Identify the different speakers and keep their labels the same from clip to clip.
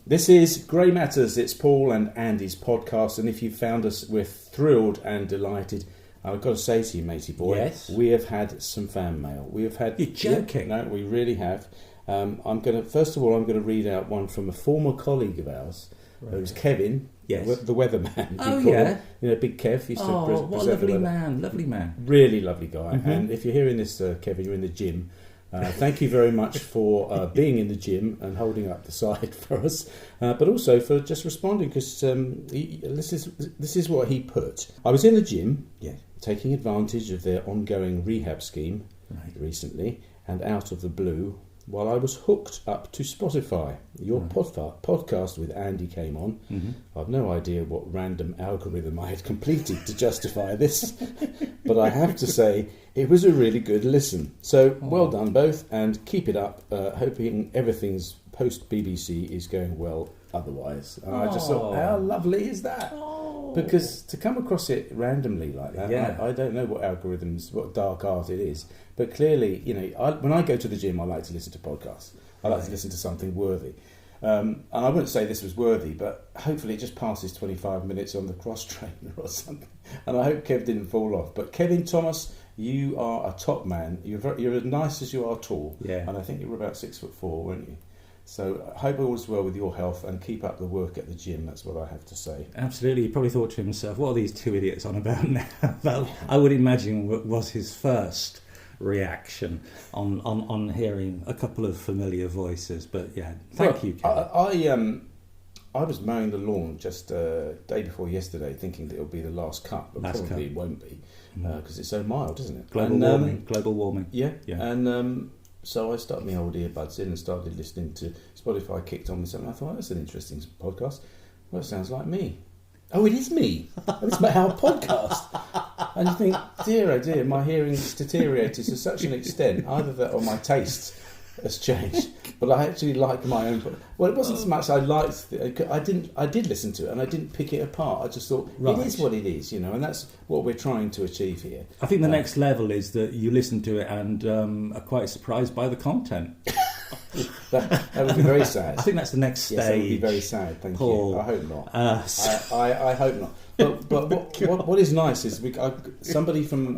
Speaker 1: This is Grey Matters. It's Paul and Andy's podcast, and if you found us, we're thrilled and delighted. I've got to say to you, matey boy,
Speaker 2: yes,
Speaker 1: we have had some fan mail. We have had.
Speaker 2: You're joking?
Speaker 1: No, we really have. First of all, I'm going to read out one from a former colleague of ours. Right. It was Kevin,
Speaker 2: yes,
Speaker 1: the weatherman.
Speaker 2: Oh yeah,
Speaker 1: you know, Big Kev used to.
Speaker 2: What a lovely man,
Speaker 1: really lovely guy.
Speaker 2: Mm-hmm.
Speaker 1: And if you're hearing this, Kevin, you're in the gym. Thank you very much for being in the gym and holding up the side for us, but also for just responding, because this is what he put. I was in the gym, taking advantage of their ongoing rehab scheme recently, and out of the blue, while I was hooked up to Spotify, your podcast with Andy came on. Mm-hmm. I've no idea what random algorithm I had completed to justify this, but I have to say it was a really good listen. So well done both, and keep it up. Hoping everything's post-BBC is going well otherwise. And I just thought, how lovely is that? Because to come across it randomly like that, I don't know what algorithms, what dark art it is, but clearly, you know, when I go to the gym, I like to listen to podcasts. I like to listen to something worthy. And I wouldn't say this was worthy, but hopefully it just passes 25 minutes on the cross trainer or something. And I hope Kev didn't fall off. But Kevin Thomas, you are a top man. You're as nice as you are tall. Yeah. And I think you were about 6'4", weren't you? So I hope all is well with your health, and keep up the work at the gym. That's what I have to say.
Speaker 2: Absolutely. He probably thought to himself, what are these two idiots on about now? That, I would imagine, was his first reaction on hearing a couple of familiar voices. But yeah, thank you, Kevin.
Speaker 1: I was mowing the lawn just day before yesterday, thinking that it'll be the last cut, but probably it won't be, because it's so mild, isn't it?
Speaker 2: Global warming.
Speaker 1: Yeah. And so I stuck my old earbuds in and started listening to Spotify. Kicked on with something. I thought, that's an interesting podcast. Well, it sounds like me. Oh, it is me. It's our podcast. And you think, dear, oh dear, my hearing's deteriorated to such an extent, either that or my taste has changed. But I actually like my own. Well, it wasn't so much I liked. I did listen to it, and I didn't pick it apart. I just thought it is what it is, you know, and that's what we're trying to achieve here.
Speaker 2: I think the next level is that you listen to it and are quite surprised by the content.
Speaker 1: that would be very sad.
Speaker 2: I think that's the next stage.
Speaker 1: Yes, that would be very sad. Thank
Speaker 2: Paul.
Speaker 1: you. I hope not. I hope not. But what is nice is somebody from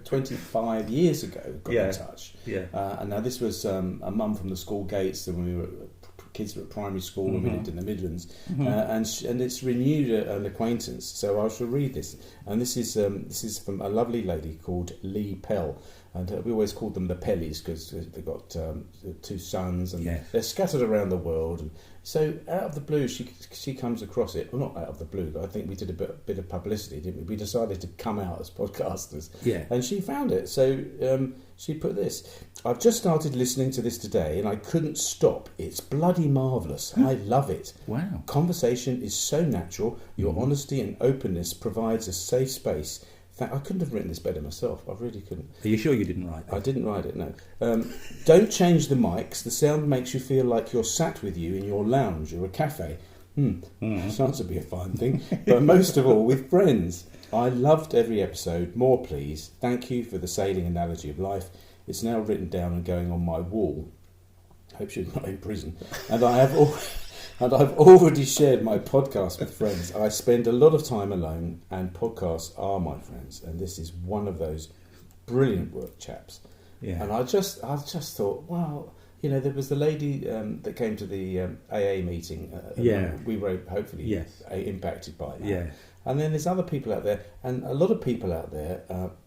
Speaker 1: 25 years ago got in touch. Yeah. And now this was a mum from the school gates when kids were at primary school and we lived in the Midlands, and it's renewed an acquaintance. So I shall read this, and this is from a lovely lady called Lee Pell. And we always called them the Pellies because they've got two sons, and they're scattered around the world. And so out of the blue, she comes across it. Well, not out of the blue, but I think we did a bit of publicity, didn't we? We decided to come out as podcasters. Yeah. And she found it. So she put this. I've just started listening to this today, and I couldn't stop. It's bloody marvellous. I love it. Wow. Conversation is so natural. Your honesty and openness provides a safe space. I couldn't have written this better myself. I really couldn't.
Speaker 2: Are you sure you didn't write that?
Speaker 1: I didn't write it, no. Don't change the mics. The sound makes you feel like you're sat with you in your lounge or a cafe. Sounds to be a fine thing. But most of all, with friends. I loved every episode. More, please. Thank you for the sailing analogy of life. It's now written down and going on my wall. Hope she's not in prison. And I've already shared my podcast with friends. I spend a lot of time alone, and podcasts are my friends. And this is one of those brilliant work chaps. Yeah. And I just thought, well, you know, there was the lady that came to the AA meeting. We were hopefully impacted by that. Yeah. And then there's other people out there, and a lot of people out there,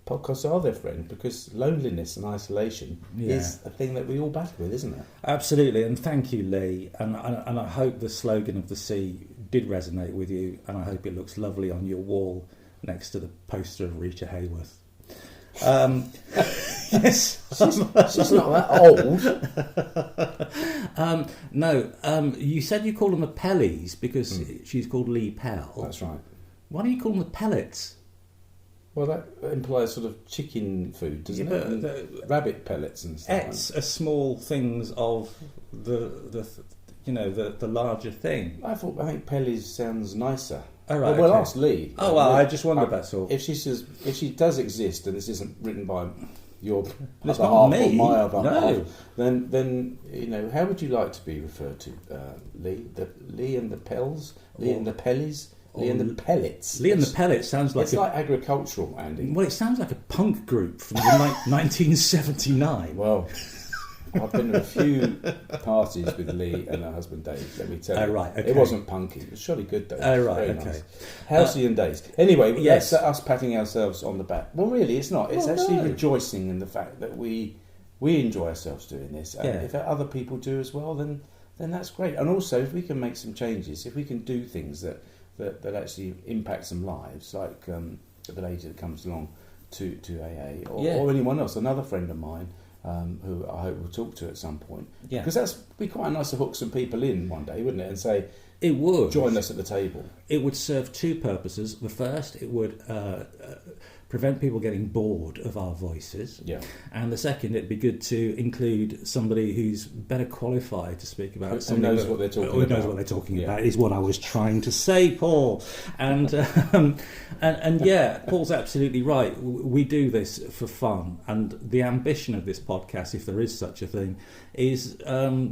Speaker 1: podcasts are their friend, because loneliness and isolation is a thing that we all battle with, isn't it?
Speaker 2: Absolutely, and thank you, Lee. And I hope the slogan of the sea did resonate with you, and I hope it looks lovely on your wall next to the poster of Rita Hayworth.
Speaker 1: Yes, she's not that old.
Speaker 2: No, you said you call them the Pellies because she's called Lee Pell.
Speaker 1: That's right.
Speaker 2: Why don't you call them the pellets?
Speaker 1: Well, that implies sort of chicken food, doesn't it? The rabbit pellets and stuff.
Speaker 2: It's a small things of the larger thing.
Speaker 1: I think Pellies sounds nicer.
Speaker 2: Oh, right,
Speaker 1: well, ask Lee.
Speaker 2: Oh, well, I just wondered, that's all.
Speaker 1: If she does exist, and this isn't written by your
Speaker 2: It's
Speaker 1: other
Speaker 2: not
Speaker 1: half
Speaker 2: me.
Speaker 1: or my other
Speaker 2: No.
Speaker 1: half, then how would you like to be referred to, Lee? Lee and the Pells, Lee and the Pellies, Lee and the Pellets.
Speaker 2: Lee and the Pellets sounds like
Speaker 1: it's like agricultural, Andy.
Speaker 2: Well, it sounds like a punk group from the 1979.
Speaker 1: Well, I've been to a few parties with Lee and her husband Dave, let me tell you.
Speaker 2: Oh, right, okay.
Speaker 1: It wasn't punky, it was surely good though.
Speaker 2: Oh, right,
Speaker 1: Very
Speaker 2: okay.
Speaker 1: nice. Halcyon days. Anyway,
Speaker 2: yes.
Speaker 1: that's us patting ourselves on the back. Well, really, it's not. It's actually rejoicing in the fact that we enjoy ourselves doing this. And if other people do as well, then that's great. And also, if we can make some changes, if we can do things that actually impact some lives, like the lady that comes along to AA, or anyone else, another friend of mine, who I hope we'll talk to at some point.
Speaker 2: Yeah.
Speaker 1: Because that's be quite nice to hook some people in one day, wouldn't it? And say,
Speaker 2: it would
Speaker 1: join us at the table.
Speaker 2: It would serve two purposes. The first, it would prevent people getting bored of our voices.
Speaker 1: Yeah.
Speaker 2: And the second, it'd be good to include somebody who's better qualified to speak about
Speaker 1: Who
Speaker 2: something
Speaker 1: knows what they're talking
Speaker 2: who
Speaker 1: about.
Speaker 2: knows what they're talking about, is what I was trying to say, Paul. And yeah, Paul's absolutely right. We do this for fun, and the ambition of this podcast, if there is such a thing, is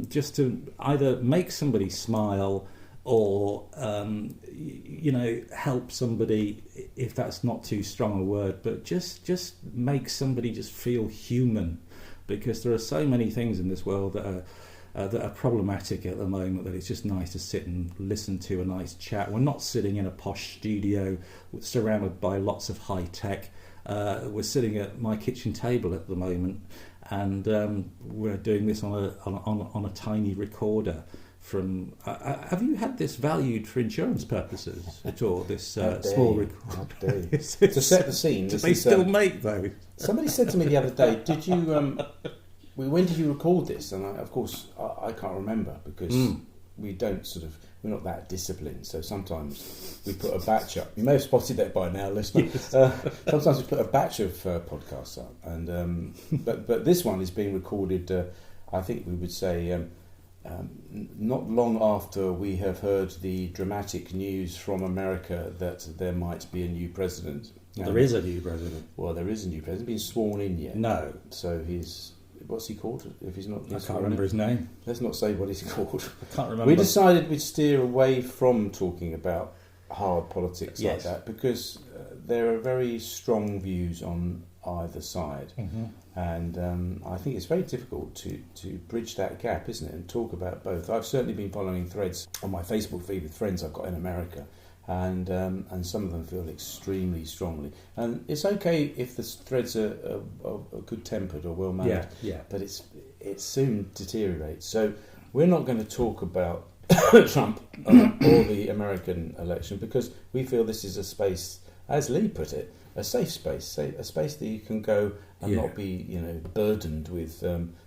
Speaker 2: just to either make somebody smile or help somebody, if that's not too strong a word, but just make somebody just feel human, because there are so many things in this world that are problematic at the moment, that it's just nice to sit and listen to a nice chat. We're not sitting in a posh studio surrounded by lots of high tech. We're sitting at my kitchen table at the moment, and we're doing this on a tiny recorder. From have you had this valued for insurance purposes at all? This small recorder
Speaker 1: to set the scene.
Speaker 2: Do they still make those?
Speaker 1: Somebody said to me the other day, "Did you? When did you record this?" And of course, I can't remember, because we don't we're not that disciplined. So sometimes we put a batch up. You may have spotted that by now, listener. Yes. Sometimes we put a batch of podcasts up, and but this one is being recorded. I think we would say. Not long after we have heard the dramatic news from America that there might be a new president.
Speaker 2: There is a new president.
Speaker 1: Well, there is a new president. Been sworn in yet?
Speaker 2: No.
Speaker 1: So what's he called? If he's not,
Speaker 2: I can't remember his name.
Speaker 1: Let's not say what he's called.
Speaker 2: I can't remember.
Speaker 1: We decided we'd steer away from talking about hard politics like that, because there are very strong views on either side. Mm-hmm. And I think it's very difficult to bridge that gap, isn't it, and talk about both. I've certainly been following threads on my Facebook feed with friends I've got in America, and some of them feel extremely strongly. And it's okay if the threads are good-tempered or well-mannered, but it soon deteriorates. So we're not going to talk about Trump or the American election, because we feel this is a space, as Lee put it, a safe space, a space that you can go and not be, burdened with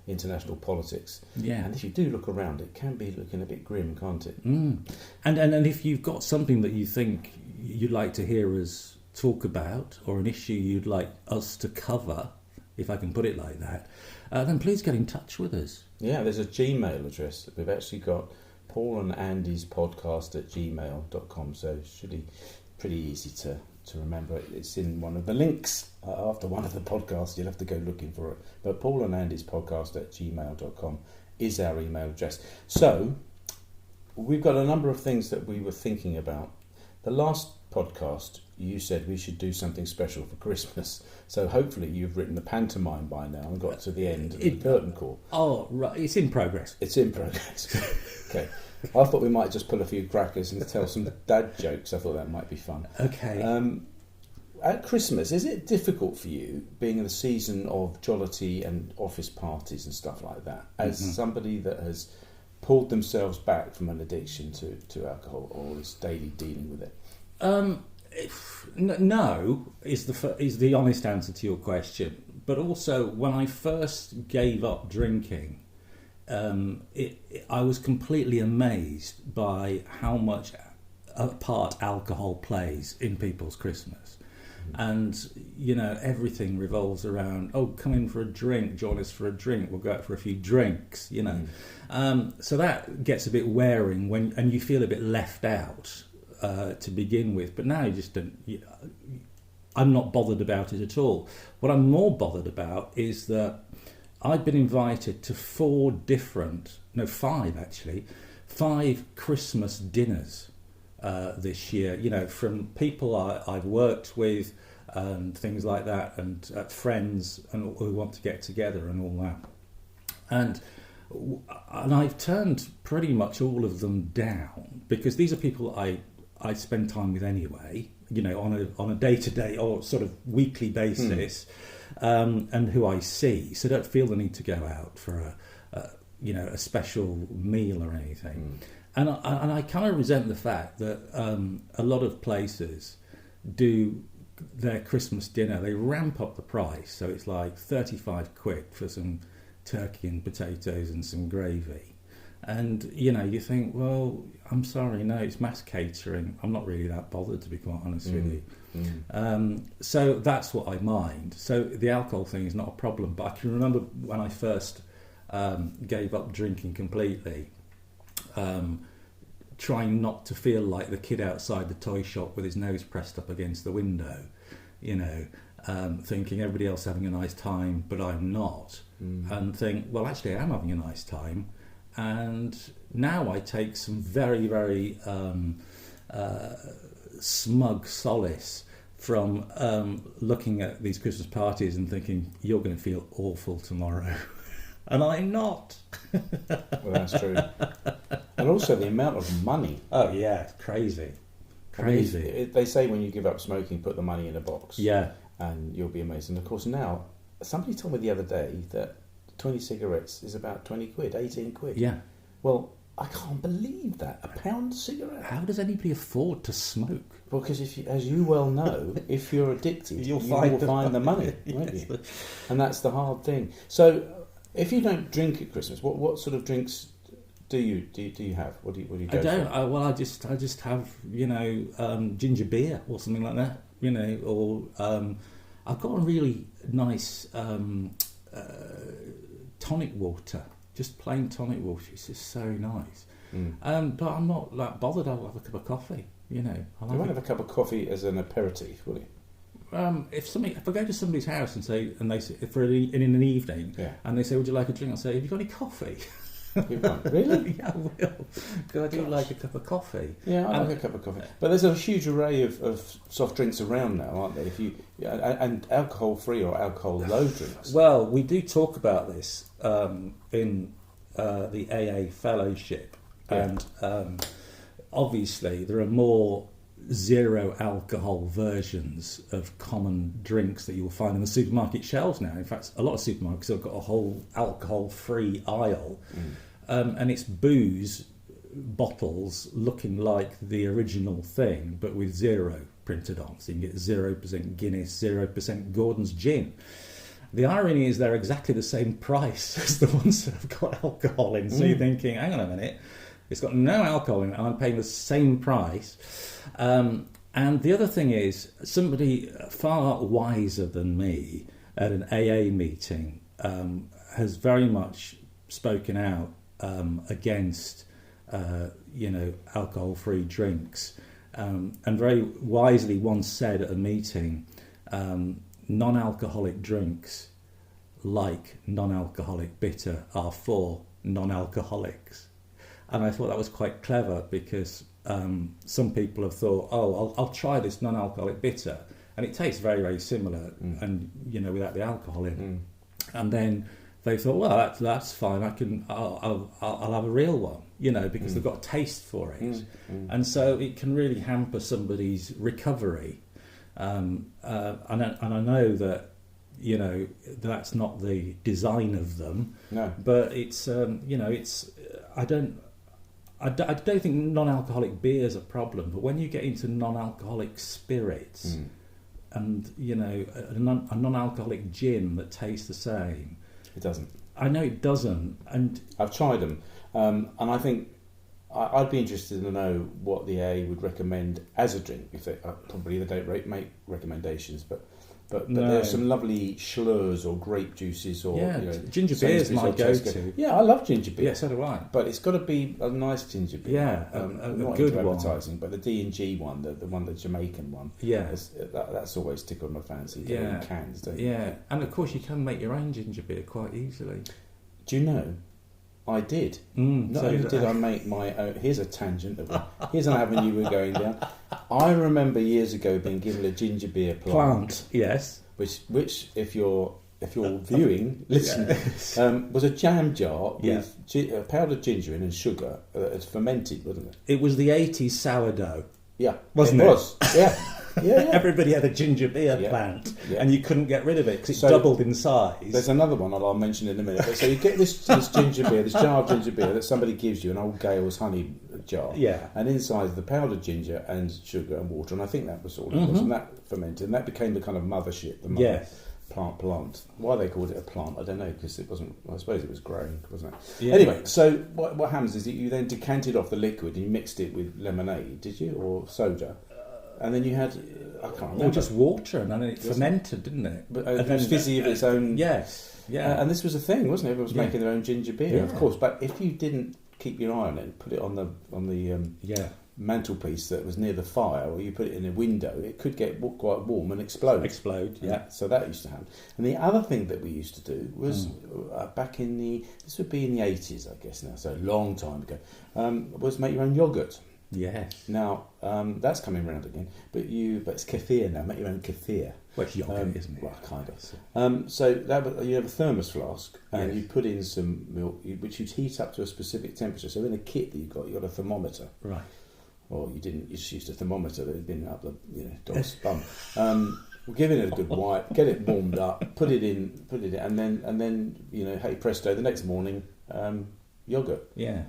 Speaker 1: international politics. Yeah. And if you do look around, it can be looking a bit grim, can't it?
Speaker 2: Mm. And if you've got something that you think you'd like to hear us talk about, or an issue you'd like us to cover, if I can put it like that, then please get in touch with us.
Speaker 1: Yeah, there's a Gmail address. We've actually got Paul and Andy's podcast at gmail.com, so it should be pretty easy to remember. It's in one of the links after one of the podcasts. You'll have to go looking for it. But Paul and Andy's podcast at gmail.com is our email address. So we've got a number of things that we were thinking about. The last podcast, you said we should do something special for Christmas. So hopefully you've written the pantomime by now and got to the end of the curtain call.
Speaker 2: Oh, right. It's in progress.
Speaker 1: It's in progress. Okay. I thought we might just pull a few crackers and tell some dad jokes. I thought that might be fun.
Speaker 2: Okay.
Speaker 1: At Christmas, is it difficult for you, being in the season of jollity and office parties and stuff like that, as somebody that has pulled themselves back from an addiction to alcohol, or is daily dealing with it?
Speaker 2: No, is the honest answer to your question. But also, when I first gave up drinking, I was completely amazed by how much a part alcohol plays in people's Christmas. And, everything revolves around, come in for a drink, join us for a drink, we'll go out for a few drinks, So that gets a bit wearing and you feel a bit left out to begin with. But now you just don't... I'm not bothered about it at all. What I'm more bothered about is that I've been invited to 5 Christmas dinners this year, you know, from people I've worked with and things like that, and friends and who want to get together and all that. And I've turned pretty much all of them down because these are people I spend time with anyway, you know, on a day-to-day or sort of weekly basis, and who I see. So I don't feel the need to go out for a special meal or anything. And I kind of resent the fact that a lot of places do their Christmas dinner, they ramp up the price, so it's like 35 quid for some turkey and potatoes and some gravy. And, you know, you think, well, I'm sorry, no, it's mass catering. I'm not really that bothered, to be quite honest with you. So that's what I mind. So the alcohol thing is not a problem. But I can remember when I first gave up drinking completely, trying not to feel like the kid outside the toy shop with his nose pressed up against the window, you know, thinking everybody else having a nice time, but I'm not. And think, well, actually, I am having a nice time. And now I take some very, very smug solace from looking at these Christmas parties and thinking, you're going to feel awful tomorrow. And I'm not.
Speaker 1: Well, that's true. And also the amount of money.
Speaker 2: Oh, yeah, crazy. Crazy.
Speaker 1: I mean, they say when you give up smoking, put the money in a box.
Speaker 2: Yeah.
Speaker 1: And you'll be amazed. And of course now, somebody told me the other day that 20 cigarettes is about 20 quid, 18 quid.
Speaker 2: Yeah.
Speaker 1: Well, I can't believe that. A pound cigarette.
Speaker 2: How does anybody afford to smoke?
Speaker 1: Because if you, as you well know, if you're addicted, you will find the money, won't you? And that's the hard thing. So, if you don't drink at Christmas, what sort of drinks do you have? What do you go
Speaker 2: I don't.
Speaker 1: for?
Speaker 2: I just have, you know, ginger beer or something like that. You know, or I've got a really nice tonic water. Just plain tonic water. It's just so nice. But I'm not that bothered. I'll have a cup of coffee. You know,
Speaker 1: You might have a cup of coffee as an aperitif, will you?
Speaker 2: If I go to somebody's house and they say for in an evening,
Speaker 1: Yeah.
Speaker 2: and they say, "Would you like a drink?" I'll say, "Have you got any coffee?"
Speaker 1: You won't. Really?
Speaker 2: Yeah, I will. Because I do like a cup of coffee.
Speaker 1: Yeah, I like a cup of coffee. But there's a huge array of soft drinks around now, aren't there? And alcohol-free or alcohol-low drinks.
Speaker 2: Well, we do talk about this in the AA fellowship, and obviously there are more zero alcohol versions of common drinks that you will find in the supermarket shelves now. In fact, a lot of supermarkets have got a whole alcohol-free aisle, and it's booze bottles looking like the original thing, but with zero printed on. So you can get 0% Guinness, 0% Gordon's gin. The irony is they're exactly the same price as the ones that have got alcohol in. So you're thinking, hang on a minute, it's got no alcohol in it, and I'm paying the same price. And the other thing is, somebody far wiser than me at an AA meeting has very much spoken out against, alcohol-free drinks, and very wisely once said at a meeting, non-alcoholic drinks, like non-alcoholic bitter, are for non-alcoholics. And I thought that was quite clever because some people have thought, I'll try this non-alcoholic bitter, and it tastes very, very similar, and without the alcohol in. And then they thought, well, that's fine. I'll have a real one, because they've got a taste for it, and so it can really hamper somebody's recovery. And I know that that's not the design of them.
Speaker 1: No.
Speaker 2: But it's I don't think non-alcoholic beer is a problem, but when you get into non-alcoholic spirits and a non-alcoholic gin that tastes the same,
Speaker 1: it doesn't.
Speaker 2: I know it doesn't, and
Speaker 1: I've tried them, and I think I'd be interested to know what the AA would recommend as a drink. If they probably they don't make recommendations, but But
Speaker 2: No.
Speaker 1: there's some lovely schlurs or grape juices or
Speaker 2: ginger beer is
Speaker 1: Sainsbury's
Speaker 2: my
Speaker 1: or Tesco.
Speaker 2: go-to.
Speaker 1: Yeah, I love ginger beer.
Speaker 2: Yeah, so do I.
Speaker 1: But it's got to be a nice ginger beer.
Speaker 2: Yeah,
Speaker 1: I'm
Speaker 2: a
Speaker 1: not
Speaker 2: good
Speaker 1: into
Speaker 2: one.
Speaker 1: advertising, but the D&G one, the one, the Jamaican one,
Speaker 2: Yeah.
Speaker 1: that's always tickled my fancy. You get it
Speaker 2: Yeah.
Speaker 1: in cans, don't you?
Speaker 2: Yeah, and of course you can make your own ginger beer quite easily.
Speaker 1: Do you know? I did. Not only did I make my own. Here's a tangent. Here's an avenue we're going down. I remember years ago being given a ginger beer plant.
Speaker 2: Yes.
Speaker 1: Which if you're viewing, listening, was a jam jar with powdered ginger in and sugar. It's fermented, wasn't it?
Speaker 2: It was the 80s sourdough.
Speaker 1: Yeah,
Speaker 2: Wasn't it?
Speaker 1: Was. Yeah. Yeah.
Speaker 2: Everybody had a ginger beer plant, and you couldn't get rid of it because it doubled in size.
Speaker 1: There's another one I'll mention in a minute. So you get this ginger beer, this jar of ginger beer that somebody gives you, an old Gale's honey jar.
Speaker 2: Yeah.
Speaker 1: And inside the powdered ginger and sugar and water, and I think that was all it was, and that fermented, and that became the kind of mothership, the mother plant. Why they called it a plant, I don't know, because it wasn't. I suppose it was growing, wasn't it? Yeah. Anyway, so what happens is that you then decanted off the liquid and you mixed it with lemonade, did you, or soda? And then you had, I can't remember.
Speaker 2: Or just water, and then it fermented, didn't it?
Speaker 1: But it was fizzy of its own.
Speaker 2: Yes, yeah.
Speaker 1: And this was a thing, wasn't it? Everyone was making their own ginger beer, of course. But if you didn't keep your eye on it and put it on the mantelpiece that was near the fire, or you put it in a window, it could get quite warm and explode.
Speaker 2: Yeah.
Speaker 1: So that used to happen. And the other thing that we used to do was back in this would be in the 80s, I guess now, so a long time ago, was make your own yoghurt.
Speaker 2: Yes.
Speaker 1: Now that's coming around again, but it's kefir now. Make your own kefir.
Speaker 2: Well, it's yogurt, isn't it?
Speaker 1: Well, kind of. So that you have a thermos flask, and you put in some milk, which you'd heat up to a specific temperature. So in a kit that you got a thermometer. Right. Or you didn't. You just used a thermometer that had been up the dog's bum. Give it a good wipe, get it warmed up, put it in, and then hey presto, the next morning, yogurt. Yeah.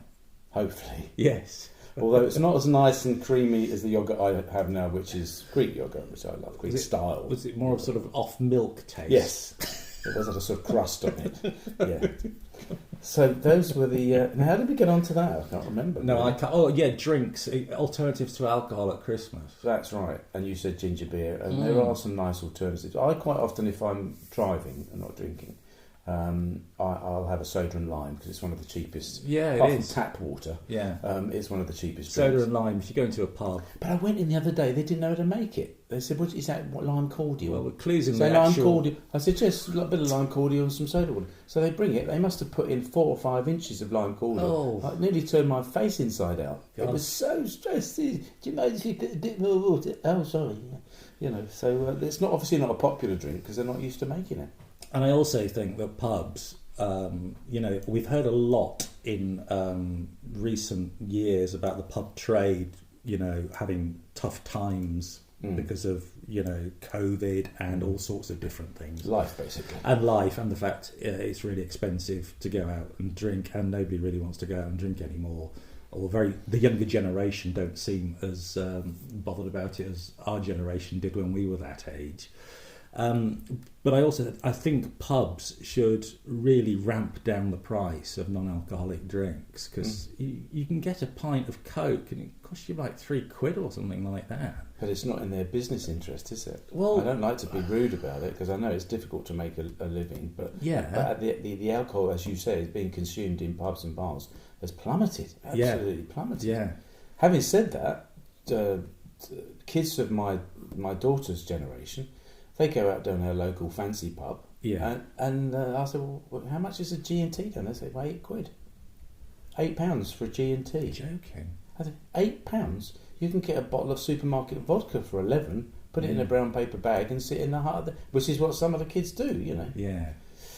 Speaker 1: Hopefully.
Speaker 2: Yes.
Speaker 1: Although it's not as nice and creamy as the yoghurt I have now, which is Greek yoghurt, which I love, Greek style.
Speaker 2: Was it more of sort of off milk taste?
Speaker 1: Yes. It does have a sort of crust on it. Yeah. So those were the. Now, how did we get onto that? I can't remember.
Speaker 2: No, really. I can't. Oh, yeah, drinks, alternatives to alcohol at Christmas.
Speaker 1: That's right. And you said ginger beer, and there are some nice alternatives. I quite often, if I'm driving and not drinking, I'll have a soda and lime because it's one of the cheapest.
Speaker 2: Yeah,
Speaker 1: apart
Speaker 2: it
Speaker 1: from
Speaker 2: is.
Speaker 1: Tap water. Yeah, it's one of the cheapest.
Speaker 2: Soda
Speaker 1: drinks.
Speaker 2: and lime. If you go into a pub.
Speaker 1: But I went in the other day. They didn't know how to make it. They said, "What is that? What lime cordial?"
Speaker 2: Well, the clues in
Speaker 1: so
Speaker 2: the
Speaker 1: lime
Speaker 2: actual...
Speaker 1: cordial. I said, "Just a bit of lime cordial and some soda water." So they bring it. They must have put in 4 or 5 inches of lime cordial. I nearly turned my face inside out. God. It was so stressful. Do you mind if you put a bit more water? Oh, sorry. So it's obviously not a popular drink because they're not used to making it.
Speaker 2: And I also think that pubs. We've heard a lot in recent years about the pub trade, having tough times because of, COVID and all sorts of different things.
Speaker 1: Life, basically.
Speaker 2: And the fact it's really expensive to go out and drink, and nobody really wants to go out and drink anymore. Or the younger generation don't seem as bothered about it as our generation did when we were that age. But I think pubs should really ramp down the price of non-alcoholic drinks because you can get a pint of Coke and it costs you like £3 or something like that.
Speaker 1: But it's not in their business interest, is it?
Speaker 2: Well,
Speaker 1: I don't like to be rude about it because I know it's difficult to make a living. But the alcohol, as you say, is being consumed in pubs and bars has plummeted. Absolutely plummeted. Yeah. Having said that, kids of my daughter's generation. They go out down their local fancy pub, and I said, "Well, how much is a G&T?" And they say, "Well, £8. £8 for a G&T."
Speaker 2: Joking.
Speaker 1: I said, £8? You can get a bottle of supermarket vodka for 11, put it in a brown paper bag, and sit in the heart of which is what some of the kids do,
Speaker 2: Yeah.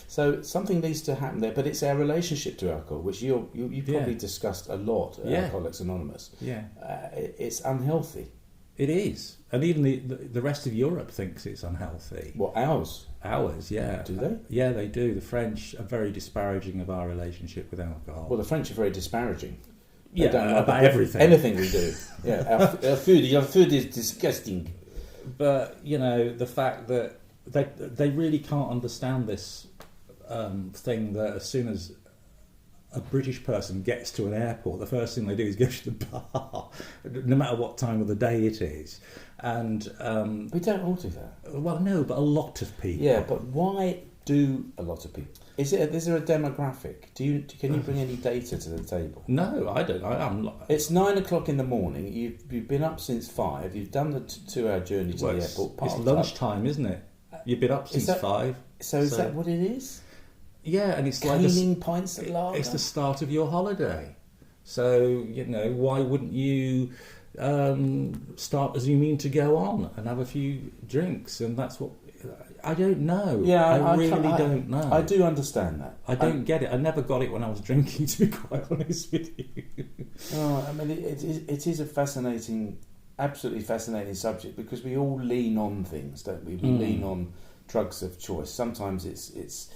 Speaker 1: So something needs to happen there, but it's our relationship to alcohol, which you probably discussed a lot at Alcoholics Anonymous. Yeah. It's unhealthy.
Speaker 2: It is, and even the rest of Europe thinks it's unhealthy.
Speaker 1: What, ours?
Speaker 2: Ours, yeah.
Speaker 1: Do they?
Speaker 2: Yeah, they do. The French are very disparaging of our relationship with alcohol.
Speaker 1: Well, the French are very disparaging.
Speaker 2: They don't like about everything.
Speaker 1: Anything we do. Yeah, our food is disgusting.
Speaker 2: But, the fact that they really can't understand this thing that as soon as a British person gets to an airport, the first thing they do is go to the bar. no matter what time of the day it is. And
Speaker 1: we don't all do that.
Speaker 2: well, no, but a lot of people.
Speaker 1: Yeah, but why do a lot of people? Is there a demographic? Can you bring any data to the table?
Speaker 2: No, I don't. I'm.
Speaker 1: It's 9 o'clock in the morning. You've been up since 5. You've done the 2-hour journey to the airport.
Speaker 2: It's lunchtime, isn't it? You've been up since 5.
Speaker 1: So is that what it is?
Speaker 2: Yeah, and it's
Speaker 1: cleaning pints of lager.
Speaker 2: It's the start of your holiday. So, why wouldn't you start as you mean to go on and have a few drinks? And that's what... I don't know.
Speaker 1: Yeah,
Speaker 2: I really don't know.
Speaker 1: I do understand that.
Speaker 2: I don't get it. I never got it when I was drinking, to be quite honest with you.
Speaker 1: Oh, I mean, it is a fascinating, absolutely fascinating subject, because we all lean on things, don't we? We lean on drugs of choice. Sometimes it's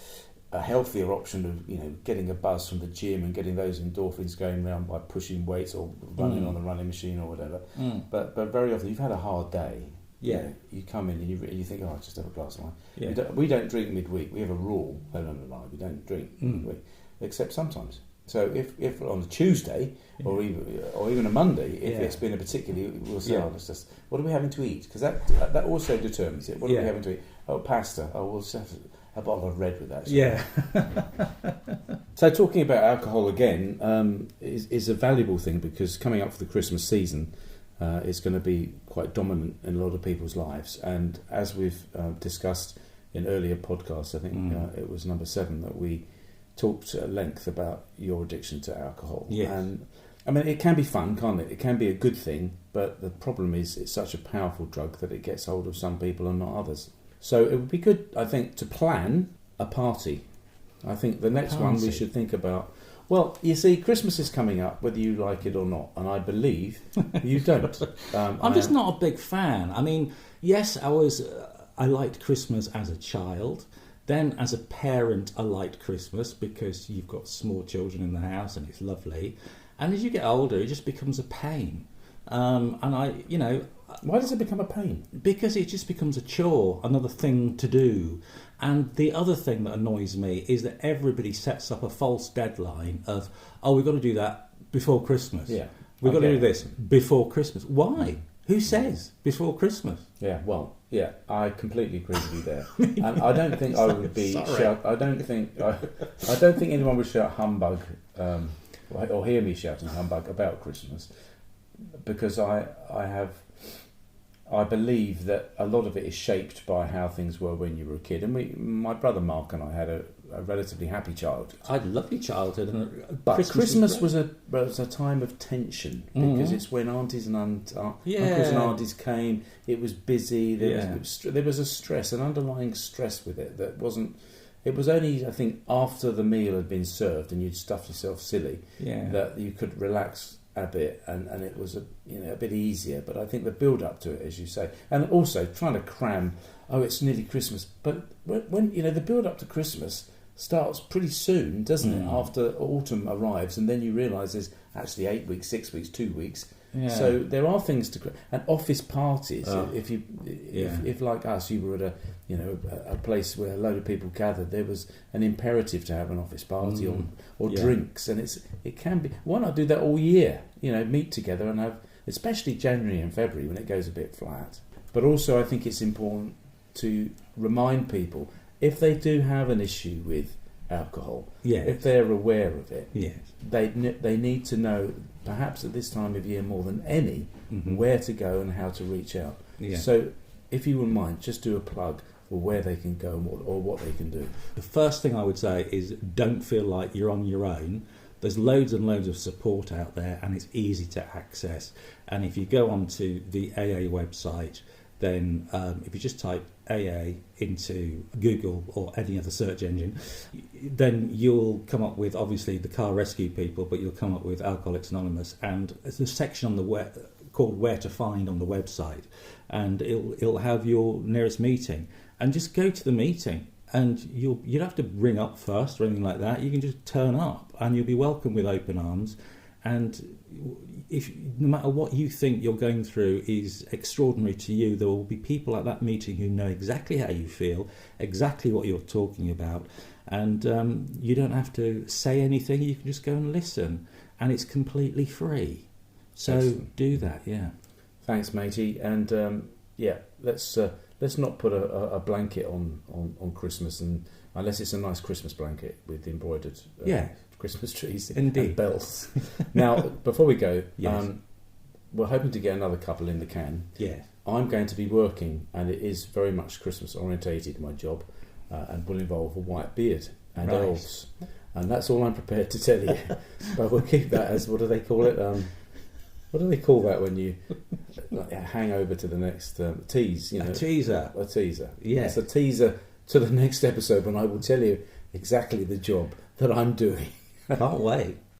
Speaker 1: a healthier option of getting a buzz from the gym and getting those endorphins going around by pushing weights or running on the running machine or whatever. But very often you've had a hard day.
Speaker 2: Yeah.
Speaker 1: You come in and you think, I'll just have a glass of wine.
Speaker 2: Yeah.
Speaker 1: We don't drink midweek. We have a rule. No, we don't drink midweek, except sometimes. So if on a Tuesday or even a Monday, if it's been a particularly, we'll say, what are we having to eat? Because that also determines it. What are we having to eat? Oh, pasta. Oh, we'll just have a bottle of red with that.
Speaker 2: Yeah.
Speaker 1: So talking about alcohol again is a valuable thing, because coming up for the Christmas season, it's going to be quite dominant in a lot of people's lives. And as we've discussed in earlier podcasts, I think it was number 7 that we talked at length about your addiction to alcohol.
Speaker 2: Yes.
Speaker 1: And I mean, it can be fun, can't it? It can be a good thing, but the problem is it's such a powerful drug that it gets hold of some people and not others. So it would be good, I think, to plan a party. I think the next one we should think about. Well, you see, Christmas is coming up, whether you like it or not, and I believe you don't.
Speaker 2: I'm just not a big fan. I mean, yes, I liked Christmas as a child. Then, as a parent, I liked Christmas because you've got small children in the house and it's lovely. And as you get older, it just becomes a pain.
Speaker 1: Why does it become a pain?
Speaker 2: Because it just becomes a chore, another thing to do. And the other thing that annoys me is that everybody sets up a false deadline of, we've got to do that before Christmas.
Speaker 1: Yeah.
Speaker 2: We've got to do this before Christmas. Why? Who says before Christmas?
Speaker 1: Yeah, well, yeah, I completely agree with you there. And I don't think I would be I don't think anyone would shout humbug or hear me shouting humbug about Christmas, because I believe that a lot of it is shaped by how things were when you were a kid. And my brother Mark and I had a relatively happy childhood.
Speaker 2: I had a lovely childhood.
Speaker 1: But Christmas was a time of tension, because it's when aunties and uncles and aunties came. It was busy. There was a stress, an underlying stress with it that wasn't... It was only, I think, after the meal had been served and you'd stuffed yourself silly that you could relax a bit, and it was a bit easier. But I think the build up to it, as you say, and also trying to cram, it's nearly Christmas, but when the build up to Christmas starts pretty soon, doesn't it? After autumn arrives, and then you realise there's actually 8 weeks, 6 weeks, 2 weeks. So there are things to, and office parties. If like us, you were at a place where a load of people gathered, there was an imperative to have an office party or drinks, and it can be. Why not do that all year? Meet together and have, especially January and February when it goes a bit flat. But also, I think it's important to remind people, if they do have an issue with alcohol, if they're aware of it, they need to know, perhaps at this time of year more than any, where to go and how to reach out. So if you wouldn't mind, just do a plug for where they can go or what they can do.
Speaker 2: The first thing I would say is, don't feel like you're on your own. There's loads and loads of support out there, and it's easy to access. And if you go onto the AA website, then if you just type AA into Google or any other search engine, then you'll come up with, obviously, the car rescue people, but you'll come up with Alcoholics Anonymous, and there's a section on the called Where to Find on the website, and it'll have your nearest meeting, and just go to the meeting, and you don't have to ring up first or anything like that. You can just turn up, and you'll be welcomed with open arms. And if no matter what you think you're going through is extraordinary to you, there will be people at that meeting who know exactly how you feel, exactly what you're talking about, and you don't have to say anything. You can just go and listen, and it's completely free. So
Speaker 1: Excellent.
Speaker 2: do that, yeah.
Speaker 1: Thanks, matey. And let's not put a blanket on Christmas, and unless it's a nice Christmas blanket with embroidered Christmas trees
Speaker 2: Indeed.
Speaker 1: and bells. Now, before we go,
Speaker 2: Yes.
Speaker 1: we're hoping to get another couple in the can.
Speaker 2: Yeah.
Speaker 1: I'm going to be working, and it is very much Christmas orientated, my job, and will involve a white beard and
Speaker 2: Right.
Speaker 1: elves. And that's all I'm prepared to tell you. But we'll keep that as, what do they call it? What do they call that when you hang over to the next tease? You know,
Speaker 2: A teaser.
Speaker 1: A teaser.
Speaker 2: Yeah.
Speaker 1: It's a teaser to the next episode when I will tell you exactly the job that I'm doing.
Speaker 2: Can't wait.